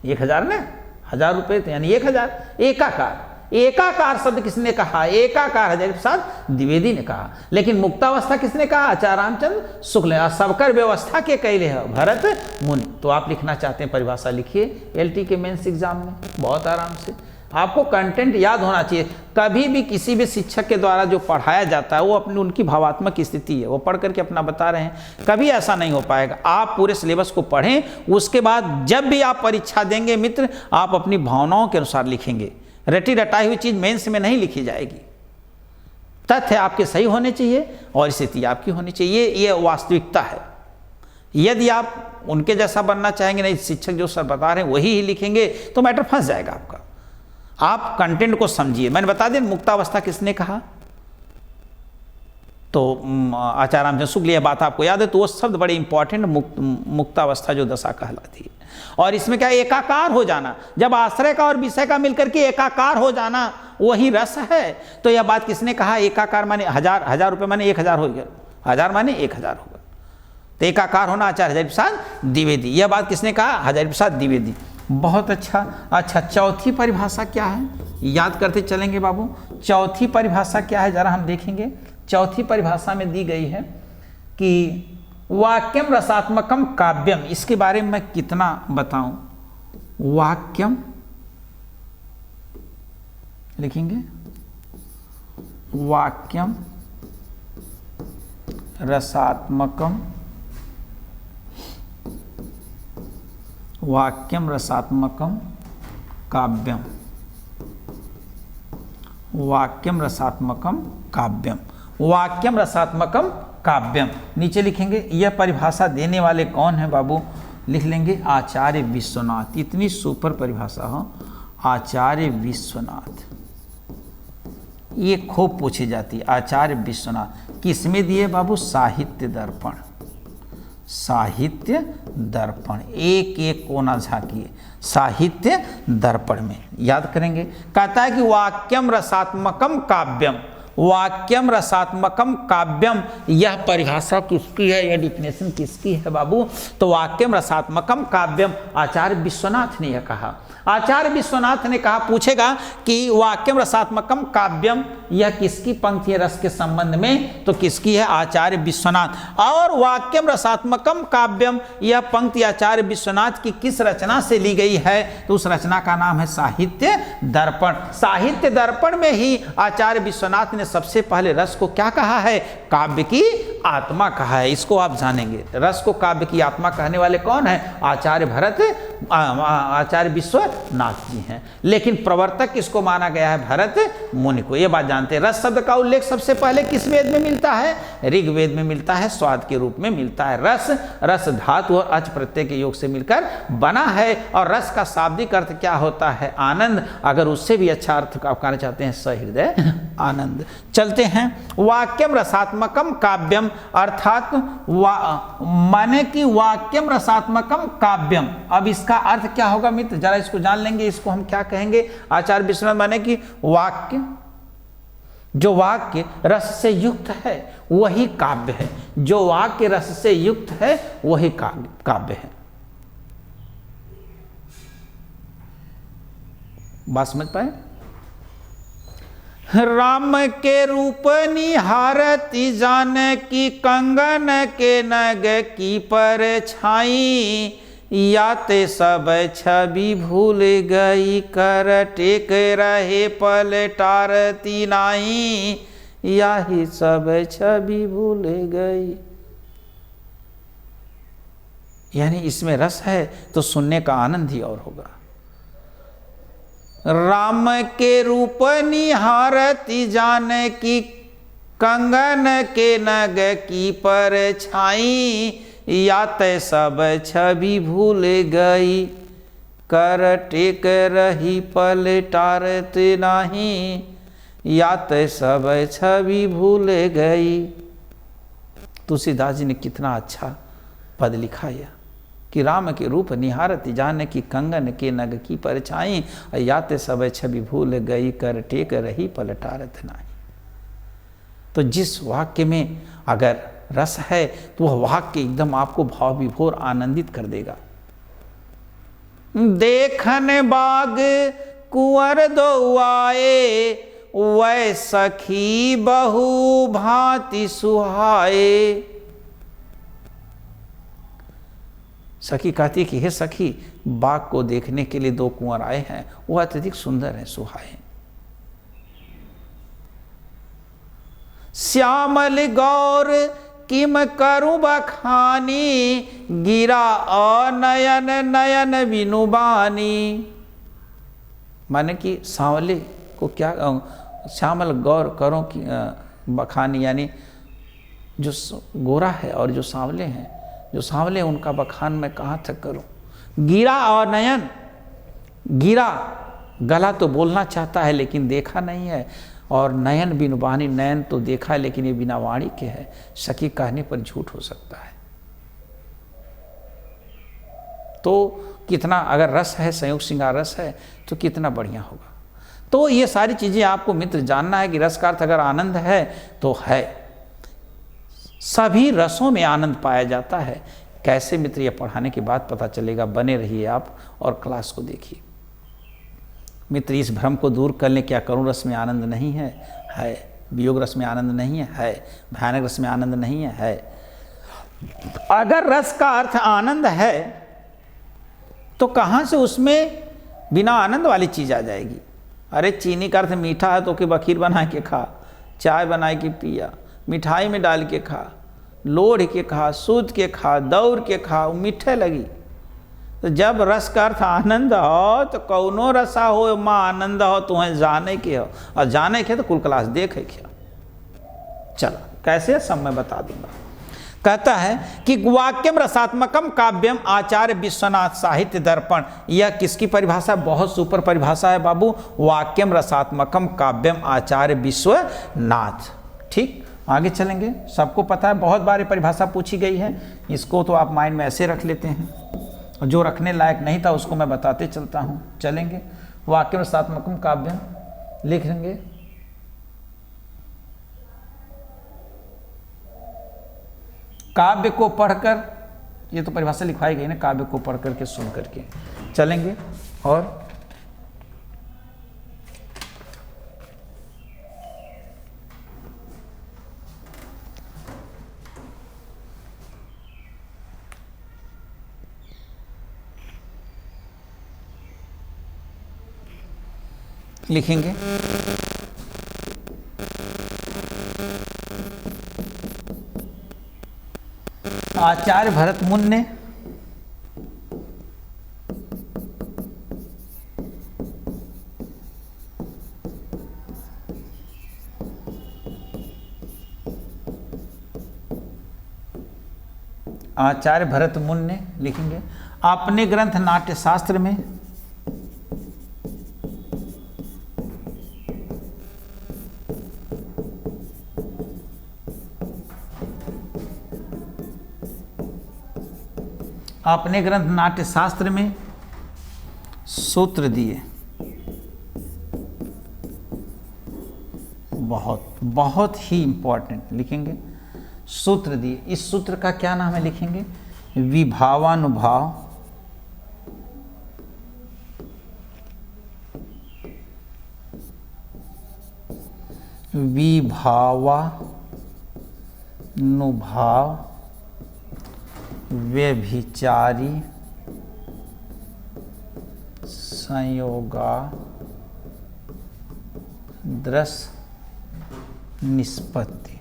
1000 ना, 1000 रुपये, तो यानी 1000। एकाकार, एकाकार शब्द किसने कहा? एकाकार हजारी प्रसाद द्विवेदी ने कहा। लेकिन मुक्तावस्था किसने कहा? आचार्य रामचंद्र शुक्ल। सबकर व्यवस्था के कैले है भरत मुनि। तो आप लिखना चाहते हैं परिभाषा, लिखिए एलटी के मेंस एग्जाम में बहुत आराम से। आपको कंटेंट याद होना चाहिए। कभी भी किसी भी शिक्षक के द्वारा जो पढ़ाया जाता है वो अपनी उनकी भावात्मक स्थिति है, वो पढ़ करके अपना बता रहे हैं, कभी ऐसा नहीं हो पाएगा। आप पूरे सिलेबस को पढ़ें, उसके बाद जब भी आप परीक्षा देंगे मित्र, आप अपनी भावनाओं के अनुसार लिखेंगे। रटी रटाई हुई चीज़ मेंस में नहीं लिखी जाएगी। तथ्य आपके सही होने चाहिए और स्थिति आपकी होनी चाहिए। ये वास्तविकता है। यदि आप उनके जैसा बनना चाहेंगे, नहीं शिक्षक जो सर बता रहे हैं वही ही लिखेंगे, तो मैटर फंस जाएगा आपका। आप कंटेंट को समझिए। मैंने बता दिया मुक्तावस्था किसने कहा, तो आचार्य रामचंद्र शुक्ल, यह बात आपको याद है, तो वो शब्द बड़े इंपॉर्टेंट, मुक्तावस्था जो दशा कहलाती है। और इसमें क्या, एकाकार हो जाना, जब आश्रय का और विषय का मिलकर के एकाकार हो जाना वही रस है। तो यह बात किसने कहा, एकाकार माने हजार, 1000 रुपये माने 1000 हो गया, 1000 माने 1000 होगा, तो एकाकार होना आचार्य हजारी प्रसाद द्विवेदी। यह बात किसने कहा, हजारी प्रसाद द्विवेदी। बहुत अच्छा। अच्छा, चौथी परिभाषा क्या है, याद करते चलेंगे बाबू। चौथी परिभाषा क्या है जरा हम देखेंगे। चौथी परिभाषा में दी गई है कि वाक्यम रसात्मकम काव्यम। इसके बारे में मैं कितना बताऊं, वाक्यम लिखेंगे, वाक्यम रसात्मकम, वाक्यम रसात्मकम काव्यम, वाक्यम रसात्मकम काव्यम, वाक्यम रसात्मकम काव्यम। नीचे लिखेंगे, यह परिभाषा देने वाले कौन है बाबू, लिख लेंगे आचार्य विश्वनाथ। इतनी सुपर परिभाषा हो, आचार्य विश्वनाथ, ये खूब पूछी जाती है। आचार्य विश्वनाथ किसमें दिए बाबू, साहित्य दर्पण, साहित्य दर्पण, एक एक कोना झांकिए, साहित्य दर्पण में याद करेंगे। कहता है कि वाक्यम रसात्मकम काव्यम, वाक्यम रसात्मकम काव्यम, यह परिभाषा किसकी है, यह डिफिनेशन किसकी है बाबू, तो वाक्यम रसात्मकम काव्यम आचार्य विश्वनाथ ने यह कहा। आचार्य विश्वनाथ ने कहा, पूछेगा कि वाक्यम रसात्मकम काव्यम, यह किसकी पंक्ति है रस के संबंध में, तो किसकी है, आचार्य विश्वनाथ। और वाक्यम रसात्मकम काव्यम, यह पंक्ति आचार्य विश्वनाथ की किस रचना से ली गई है, तो उस रचना का नाम है साहित्य दर्पण। साहित्य दर्पण में ही आचार्य विश्वनाथ ने सबसे पहले रस को क्या कहा है, काव्य की आत्मा कहा है। इसको आप जानेंगे, रस को काव्य की आत्मा कहने वाले कौन है, आचार्य भरत, आचार्य विश्वनाथ जी हैं। लेकिन प्रवर्तक किसको माना गया है, भरत मुनि को। यह बात जानते हैं। रस शब्द का उल्लेख सबसे पहले किस वेद में मिलता है, ऋग्वेद में मिलता है, स्वाद के रूप में मिलता है। रस, रस धातु और अच प्रत्यय के योग से मिलकर बना है। और रस का शाब्दिक अर्थ क्या होता है, आनंद। अगर उससे भी अच्छा अर्थ आप कहना चाहते हैं, सहृदय आनंद। चलते हैं, वाक्यम रसात्मकम काव्यम, अर्थात माने कि वाक्यम रसात्मकम काव्यम। अब इसका अर्थ क्या होगा मित्र, जरा इसको जान लेंगे। इसको हम क्या कहेंगे, आचार्य विश्वनाथ माने कि वाक्य, जो वाक्य रस से युक्त है वही काव्य है, जो वाक्य रस से युक्त है वही काव्य है। बात समझ पाए। राम के रूप निहारती जानकी, कंगन के नग की परछाई, याते सब छवि भूल गई, कर टेक रहे पलटारती नाई, याही सब छवि भूल गई। यानी इसमें रस है तो सुनने का आनंद ही और होगा। राम के रूप निहारती जानकी, कंगन के नग की परछाई, यात सब छवि भूल गई, कर टेक रही पलटारत नहीं, यात सब छवि भूल गई। तुलसीदास जी ने कितना अच्छा पद लिखा है कि राम के रूप निहारती जानकी, कंगन के नग की परछाई, याते सब छवि भूल गई, कर टेक रही पलटारत नहीं। तो जिस वाक्य में अगर रस है तो वह वाक्य एकदम आपको भाव विभोर आनंदित कर देगा। देखन बाग कुंवर दो आए, वै सखी बहु भांति सुहाए। सखी कहती है कि हे सखी, बाग को देखने के लिए दो कुंवर आए हैं, वह अत्यधिक सुंदर है, सुहाए। श्यामल गौर किम करूं बखानी, गिरा अनयन नयन विनुबानी। माने कि सांवले को क्या, श्यामल गौर करो कि बखानी, यानी जो गोरा है और जो सांवले हैं, जो सांवले उनका बखान मैं कहाँ तक करूं। गिरा और नयन, गिरा गला तो बोलना चाहता है लेकिन देखा नहीं है, और नयन बिन वाणी, नयन तो देखा है लेकिन ये बिना वाणी के है। सखी कहने पर झूठ हो सकता है। तो कितना अगर रस है, संयोग श्रृंगार रस है तो कितना बढ़िया होगा। तो ये सारी चीज़ें आपको मित्र जानना है कि रस का अर्थ अगर आनंद है तो है, सभी रसों में आनंद पाया जाता है। कैसे मित्र, ये पढ़ाने के बाद पता चलेगा। बने रहिए आप और क्लास को देखिए। मित्र, इस भ्रम को दूर कर लें, क्या करुण रस में आनंद नहीं है? है। वियोग रस में आनंद नहीं है? है। भयानक रस में आनंद नहीं है? है। अगर रस का अर्थ आनंद है तो कहाँ से उसमें बिना आनंद वाली चीज़ आ जाएगी? अरे चीनी का अर्थ मीठा है तो कि बखीर बना के खा, चाय बना के पिया, मिठाई में डाल के खा, लोढ़ के खा, सूद के खा, दौड़ के खा, वो मीठे लगी। तो जब रस का अर्थ आनंद हो तो कौनो रसा हो माँ आनंद हो, तुम्हें जाने के हो, और जाने के तो कुल क्लास देखे क्या। चलो कैसे सब मैं बता दूंगा। कहता है कि वाक्यम रसात्मकम काव्यम आचार्य विश्वनाथ साहित्य दर्पण। यह किसकी परिभाषा? बहुत सुपर परिभाषा है बाबू। वाक्यम रसात्मकम काव्यम आचार्य विश्वनाथ। ठीक, आगे चलेंगे। सबको पता है, बहुत बार परिभाषा पूछी गई है, इसको तो आप माइंड में ऐसे रख लेते हैं, और जो रखने लायक नहीं था उसको मैं बताते चलता हूँ। चलेंगे। वाक्यम रसात्मकम काव्यम लिख लेंगे। काव्य को पढ़कर, ये तो परिभाषा लिखवाई गई ना, काव्य को पढ़ करके सुन करके। चलेंगे और लिखेंगे। आचार्य भरत मुनि ने आचार्य भरत मुनि ने लिखेंगे अपने ग्रंथ नाट्य शास्त्र में अपने ग्रंथ नाट्य शास्त्र में सूत्र दिए। बहुत बहुत ही इंपॉर्टेंट लिखेंगे, सूत्र दिए। इस सूत्र का क्या नाम है? लिखेंगे विभावानुभाव विभावानुभाव व्यभिचारी संयोगाद्रस निष्पत्ति।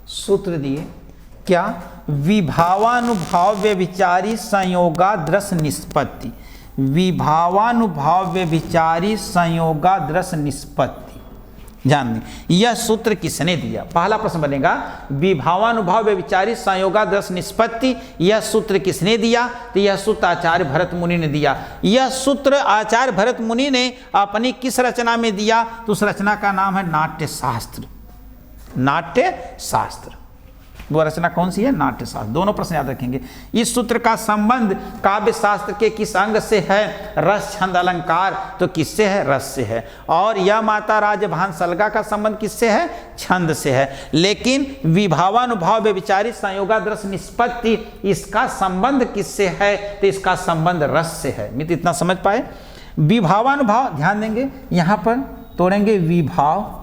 सूत्र दिए क्या? विभावानुभाव व्यभिचारी संयोगाद्रस निष्पत्ति। विभावानुभाव व्यभिचारी संयोगाद्रस निष्पत्ति। ध्यान दें, यह सूत्र किसने दिया? पहला प्रश्न बनेगा विभावानुभाव व्यभिचारी संयोगाद्रस निष्पत्ति, यह सूत्र किसने दिया? तो यह सूत्र आचार्य भरत मुनि ने दिया। यह सूत्र आचार्य भरत मुनि ने अपनी किस रचना में दिया? तो उस रचना का नाम है नाट्य शास्त्र। नाट्य शास्त्र, वो रचना कौन सी है? नाट्य शास्त्र। दोनों प्रश्न याद रखेंगे। इस सूत्र का संबंध काव्य शास्त्र के किस अंग से है? रस छंद अलंकार। तो किससे है? रस से है। और यह माता राजभान सलगा का संबंध किससे है? छंद से है। लेकिन विभावानुभाव व्यभिचारी संयोगाद्रस निष्पत्ति, इसका संबंध किससे है? तो इसका संबंध रस से है। मित्र इतना समझ पाए? विभावानुभाव, ध्यान देंगे, यहां पर तोड़ेंगे विभाव,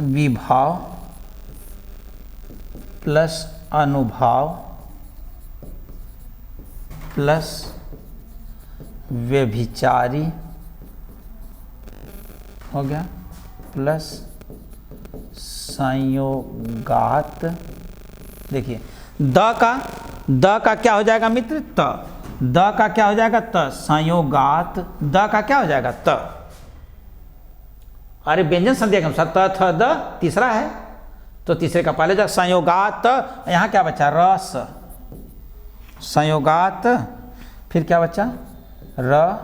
विभाव प्लस अनुभाव प्लस व्यभिचारी हो गया, प्लस संयोगात। देखिए द का क्या हो जाएगा मित्र? त। द का क्या हो जाएगा? त। संयोगात द का क्या हो जाएगा? त। अरे व्यंजन संध्या के अनुसार त थ द तीसरा है तो तीसरे का पहले जाएगा संयोगात। यहाँ क्या बचा? रस। संयोगात फिर क्या बचा? र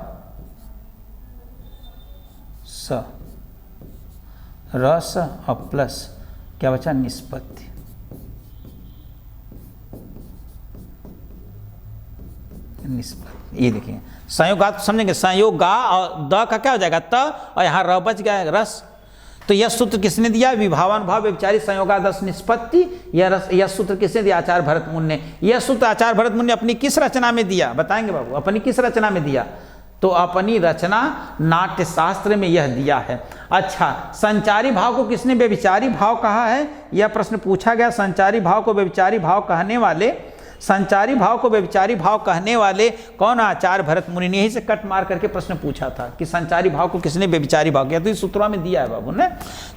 स। रस और प्लस क्या बचा? निष्पत्ति। निष्पत्ति ये देखिए संयोगात समझेंगे। संयोगा और द का क्या हो जाएगा? त और यहाँ र बच गया रस। तो यह सूत्र किसने दिया? विभावान भाव व्यभिचारी संयोगादस निष्पत्ति। यह सूत्र किसने दिया? आचार्य भरत मुनि ने। यह सूत्र आचार्य भरत मुनि ने अपनी किस रचना में दिया? बताएंगे बाबू, अपनी किस रचना में दिया? तो अपनी रचना नाट्य शास्त्र में यह दिया है। अच्छा, संचारी भाव को किसने व्यभिचारी भाव कहा है? यह प्रश्न पूछा गया। संचारी भाव को व्यभिचारी भाव कहने वाले, संचारी भाव को व्यभिचारी भाव कहने वाले कौन? आचार्य भरत मुनि ने। यही से कट मार करके प्रश्न पूछा था कि संचारी भाव को किसने व्यभिचारी भाव किया। तो इस सूत्रों में दिया है बाबू ने।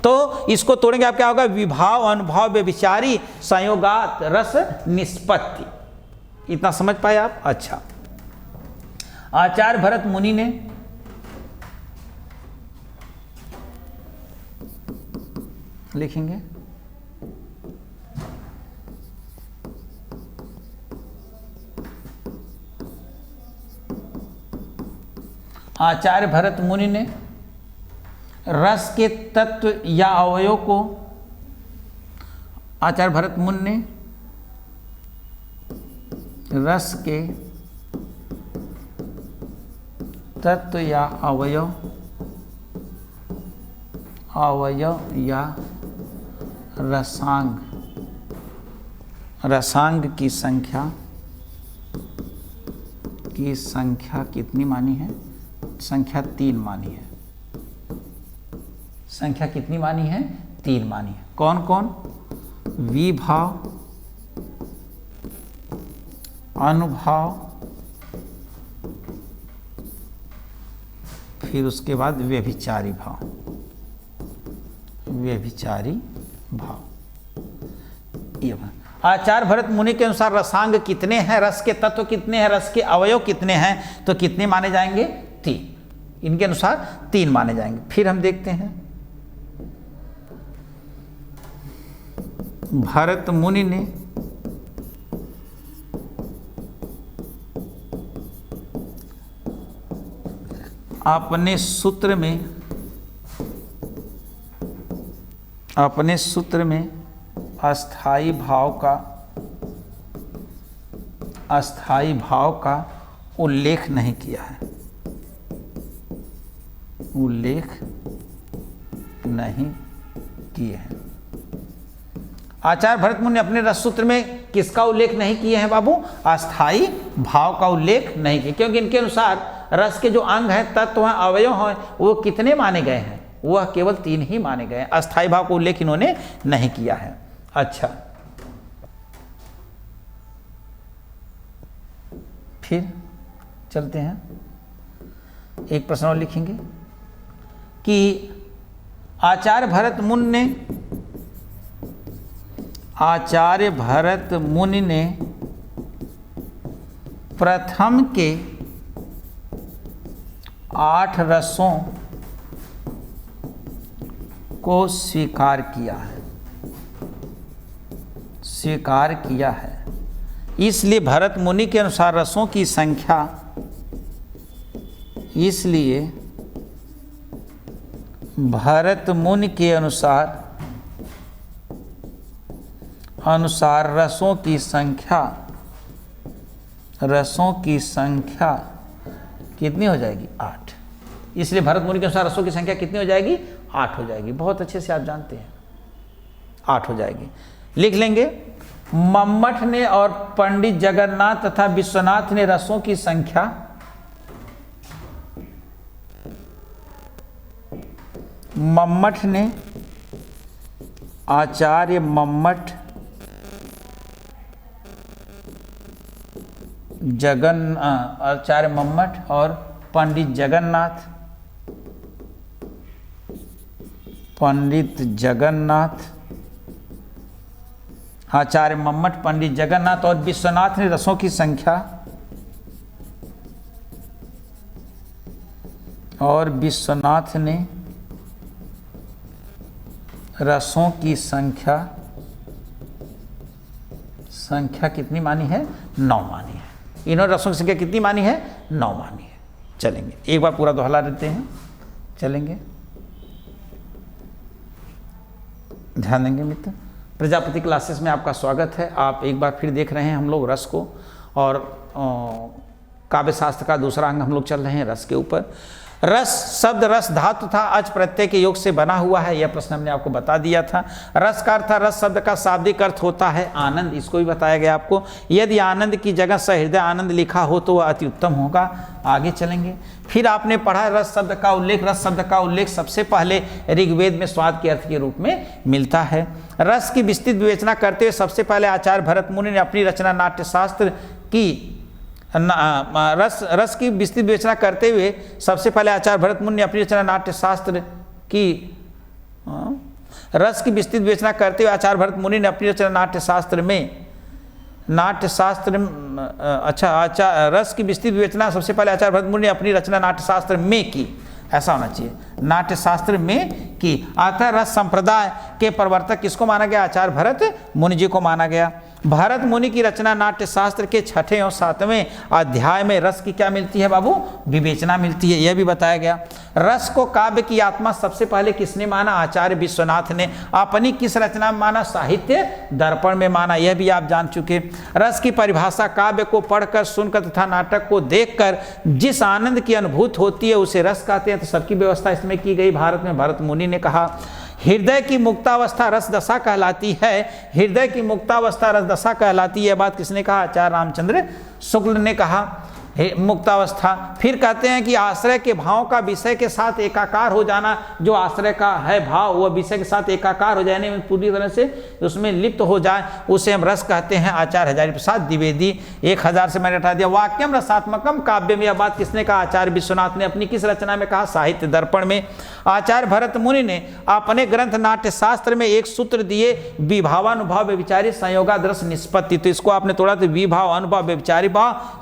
तो इसको तोड़ेंगे आप क्या होगा? विभाव अनुभाव व्यभिचारी संयोगात रस निष्पत्ति। इतना समझ पाए आप? अच्छा, आचार्य भरत मुनि ने लिखेंगे आचार्य भरत मुनि ने रस के तत्व या अवयव को, आचार्य भरत मुनि ने रस के तत्व या अवयव या रसांग की संख्या कितनी मानी है? संख्या 3 मानी है। संख्या कितनी मानी है? 3 मानी है। कौन कौन? विभाव, अनुभाव, फिर उसके बाद व्यभिचारी भाव। व्यभिचारी भाव ये आचार्य भरत मुनि के अनुसार रसांग कितने हैं? रस के तत्व कितने हैं? रस के अवयव कितने हैं? तो कितने माने जाएंगे? 3। इनके अनुसार 3 माने जाएंगे। फिर हम देखते हैं भरत मुनि ने अपने सूत्र में अस्थाई भाव का उल्लेख नहीं किया है। उल्लेख नहीं किए हैं। आचार्य भरत मुनि ने अपने रस सूत्र में किसका उल्लेख नहीं किए हैं बाबू? अस्थाई भाव का उल्लेख नहीं किया, क्योंकि इनके अनुसार रस के जो अंग हैं, तत्व हैं, अवयव हैं, वो कितने माने गए हैं? वह केवल 3 ही माने गए हैं। अस्थाई भाव का उल्लेख इन्होंने नहीं किया है। अच्छा, फिर चलते हैं, एक प्रश्न और लिखेंगे कि आचार्य भरत मुनि ने प्रथम के 8 रसों को स्वीकार किया है। इसलिए भरत मुनि के अनुसार रसों की संख्या, इसलिए भरत मुनि के अनुसार रसों की संख्या कितनी हो जाएगी? 8। इसलिए भरत मुनि के अनुसार रसों की संख्या कितनी हो जाएगी? 8 हो जाएगी। बहुत अच्छे से आप जानते हैं, 8 हो जाएगी। लिख लेंगे, मम्मट ने और पंडित जगन्नाथ तथा विश्वनाथ ने रसों की संख्या मम्मट ने, आचार्य मम्मट, आचार्य मम्मट और पंडित जगन्नाथ आचार्य मम्मट, पंडित जगन्नाथ और विश्वनाथ ने रसों की संख्या रसों की संख्या कितनी मानी है? 9 मानी है। इन्होंने रसों की संख्या कितनी मानी है? 9 मानी है। चलेंगे एक बार पूरा दोहरा देते हैं, चलेंगे, ध्यान देंगे मित्र। प्रजापति क्लासेस में आपका स्वागत है। आप एक बार फिर देख रहे हैं हम लोग रस को, और काव्य शास्त्र का दूसरा अंग हम लोग चल रहे हैं रस के ऊपर। रस शब्द रस धातु था, अच प्रत्यय के योग से बना हुआ है। यह प्रश्न हमने आपको बता दिया था। रस का अर्थ, रस शब्द का शाब्दिक अर्थ होता है आनंद, इसको भी बताया गया आपको। यदि आनंद की जगह सहृदय आनंद लिखा हो तो वह अति उत्तम होगा। आगे चलेंगे। फिर आपने पढ़ा रस शब्द का उल्लेख। रस शब्द का उल्लेख सबसे पहले ऋग्वेद में स्वाद के अर्थ के रूप में मिलता है। रस की विस्तृत विवेचना करते हुए सबसे पहले आचार्य भरत मुनि ने अपनी रचना नाट्यशास्त्र की रस की विस्तृत विवेचना करते हुए सबसे पहले आचार्य भरत मुनि ने अपनी रचना नाट्यशास्त्र की रस की विस्तृत विवेचना करते हुए आचार्य भरत मुनि ने अपनी रचना रस की विस्तृत विवेचना सबसे पहले आचार्य भरत मुनि ने अपनी रचना नाट्यशास्त्र में की, ऐसा होना चाहिए, नाट्यशास्त्र में की। अतः रस संप्रदाय के प्रवर्तक किसको माना गया? आचार्य भरत मुनि जी को माना गया। भरत मुनि की रचना नाट्यशास्त्र के 6ठे और 7वें अध्याय में रस की क्या मिलती है बाबू? विवेचना मिलती है, यह भी बताया गया। रस को काव्य की आत्मा सबसे पहले किसने माना? आचार्य विश्वनाथ ने। अपनी किस रचना में माना? साहित्य दर्पण में माना, यह भी आप जान चुके। रस की परिभाषा काव्य को पढ़कर, सुनकर तथा नाटक को देखकर जिस आनंद की अनुभूति होती है उसे रस कहते हैं। तो सबकी व्यवस्था इसमें की गई भारत में। भरत मुनि ने कहा हृदय की मुक्तावस्था रस दशा कहलाती है। हृदय की मुक्तावस्था रस दशा कहलाती है। बात किसने कहा? आचार्य रामचंद्र शुक्ल ने कहा मुक्तावस्था। फिर कहते हैं कि आश्रय के भाव का विषय के साथ एकाकार हो जाना, जो आश्रय का है भाव वह विषय के साथ एकाकार हो जाने में पूरी तरह से उसमें लिप्त हो जाए, उसे हम रस कहते हैं। आचार्य हजारी प्रसाद द्विवेदी 1000 से मैंने हटा दिया। वाक्यम रसात्मकम काव्य में, यह बात किसने कहा? आचार्य विश्वनाथ ने। अपनी किस रचना में कहा? साहित्य दर्पण में। आचार्य भरत मुनि ने अपने ग्रंथ नाट्यशास्त्र में एक सूत्र दिए, विभावानुभाव व्यभिचारी संयोगादरस निष्पत्ति। तो इसको आपने तोड़ा तो विभाव अनुभाव व्यभिचारी भाव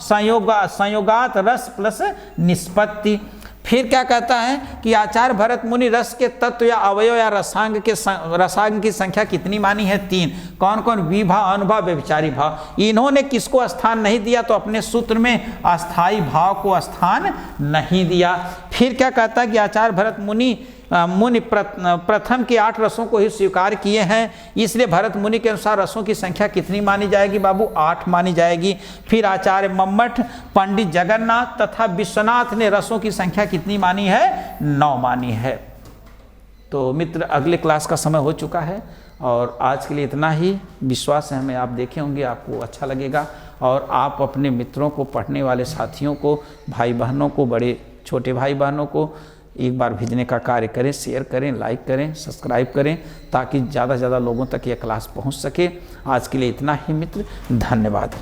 संयोगात रस प्लस निष्पत्ति। फिर क्या कहता है कि आचार्य भरत मुनि रस के तत्व या अवयव या रसांग की संख्या कितनी मानी है? 3। कौन कौन? विभाव अनुभाव व्यभिचारी भाव। इन्होंने किसको स्थान नहीं दिया? तो अपने सूत्र में अस्थाई भाव को स्थान नहीं दिया। फिर क्या कहता है कि आचार्य भरत मुनि प्रथम के 8 रसों को ही स्वीकार किए हैं, इसलिए भरत मुनि के अनुसार रसों की संख्या कितनी मानी जाएगी बाबू? 8 मानी जाएगी। फिर आचार्य मम्मट, पंडित जगन्नाथ तथा विश्वनाथ ने रसों की संख्या कितनी मानी है? 9 मानी है। तो मित्र अगले क्लास का समय हो चुका है और आज के लिए इतना ही। विश्वास है हमें आप देखे होंगे, आपको अच्छा लगेगा और आप अपने मित्रों को, पढ़ने वाले साथियों को, भाई बहनों को, बड़े छोटे भाई बहनों को एक बार भेजने का कार्य करें, शेयर करें, लाइक करें, सब्सक्राइब करें, ताकि ज़्यादा से ज़्यादा लोगों तक यह क्लास पहुंच सके। आज के लिए इतना ही मित्र, धन्यवाद।